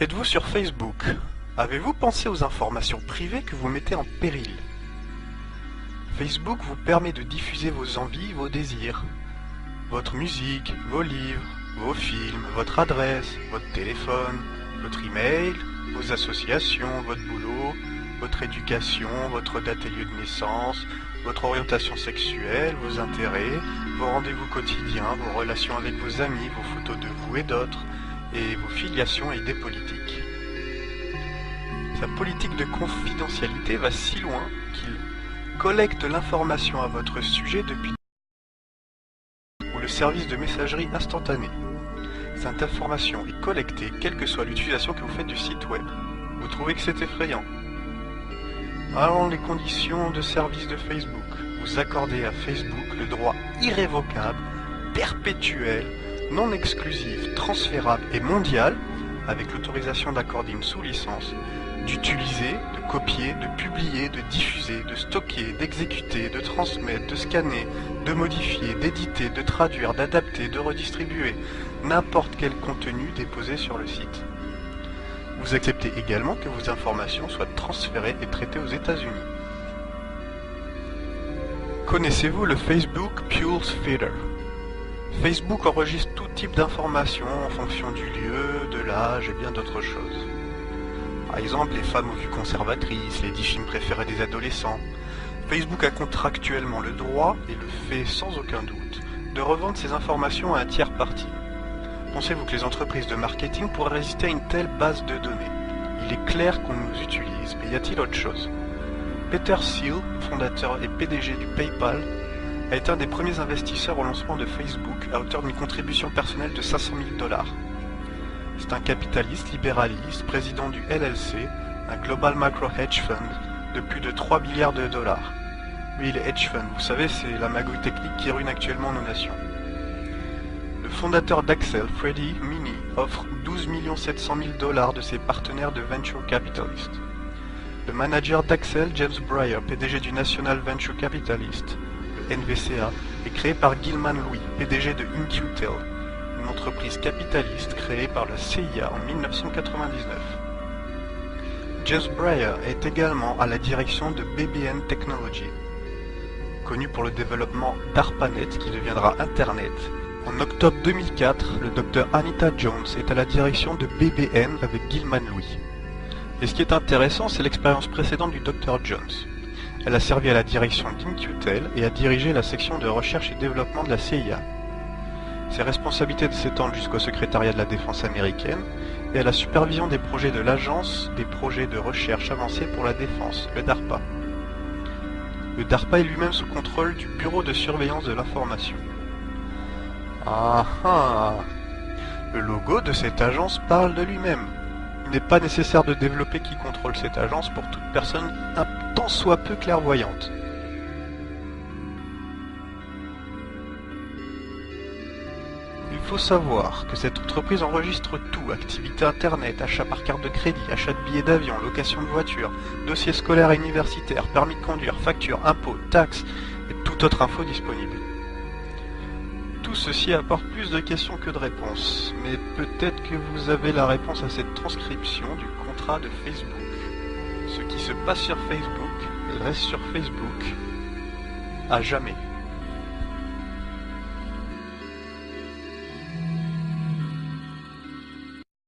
Êtes-vous sur Facebook? Avez-vous pensé aux informations privées que vous mettez en péril? Facebook vous permet de diffuser vos envies, vos désirs, votre musique, vos livres, vos films, votre adresse, votre téléphone, votre email, vos associations, votre boulot, votre éducation, votre date et lieu de naissance, votre orientation sexuelle, vos intérêts, vos rendez-vous quotidiens, vos relations avec vos amis, vos photos de vous et d'autres, et vos filiations et idées politiques. Sa politique de confidentialité va si loin qu'il collecte l'information à votre sujet depuis ou le service de messagerie instantanée. Cette information est collectée quelle que soit l'utilisation que vous faites du site web. Vous trouvez que c'est effrayant? Alors les conditions de service de Facebook. Vous accordez à Facebook le droit irrévocable, perpétuel, non exclusif, transférable et mondial, avec l'autorisation d'accorder une sous-licence, d'utiliser, de copier, de publier, de diffuser, de stocker, d'exécuter, de transmettre, de scanner, de modifier, d'éditer, de traduire, d'adapter, de redistribuer n'importe quel contenu déposé sur le site. Vous acceptez également que vos informations soient transférées et traitées aux États-Unis. Connaissez-vous le Facebook Pulse Feeder? Facebook enregistre tout type d'informations en fonction du lieu, de l'âge et bien d'autres choses. Par exemple, les femmes aux vues conservatrices, les 10 films préférés des adolescents. Facebook a contractuellement le droit, et le fait sans aucun doute, de revendre ces informations à un tiers parti. Pensez-vous que les entreprises de marketing pourraient résister à une telle base de données? Il est clair qu'on nous utilise, mais y a-t-il autre chose? Peter Thiel, fondateur et PDG du PayPal, a été un des premiers investisseurs au lancement de Facebook à hauteur d'une contribution personnelle de 500 000 $. C'est un capitaliste libéraliste, président du LLC, un Global Macro Hedge Fund de plus de 3 milliards de dollars. Oui, les hedge funds, vous savez, c'est la magouille technique qui ruine actuellement nos nations. Le fondateur d'Accel, Freddie Mini, offre 12 700 000 $ de ses partenaires de Venture Capitalist. Le manager d'Accel, James Breyer, PDG du National Venture Capitalist, le NVCA, est créé par Gilman Louis, PDG de In-Q-Tel, une entreprise capitaliste créée par la CIA en 1999. James Breyer est également à la direction de BBN Technology, connu pour le développement d'ARPANET qui deviendra Internet. En octobre 2004, le Dr Anita Jones est à la direction de BBN avec Gilman Louis. Et ce qui est intéressant, c'est l'expérience précédente du Dr Jones. Elle a servi à la direction d'In-Q-Tel et a dirigé la section de recherche et développement de la CIA. Ses responsabilités s'étendent jusqu'au secrétariat de la défense américaine et à la supervision des projets de l'Agence des projets de recherche avancés pour la défense, le DARPA. Le DARPA est lui-même sous contrôle du Bureau de surveillance de l'information. Ah ah! Le logo de cette agence parle de lui-même. Il n'est pas nécessaire de développer qui contrôle cette agence pour toute personne un tant soit peu clairvoyante. Il faut savoir que cette entreprise enregistre tout, activité internet, achat par carte de crédit, achat de billets d'avion, location de voiture, dossiers scolaires et universitaires, permis de conduire, factures, impôts, taxes et toute autre info disponible. Tout ceci apporte plus de questions que de réponses, mais peut-être que vous avez la réponse à cette transcription du contrat de Facebook. Ce qui se passe sur Facebook reste sur Facebook à jamais.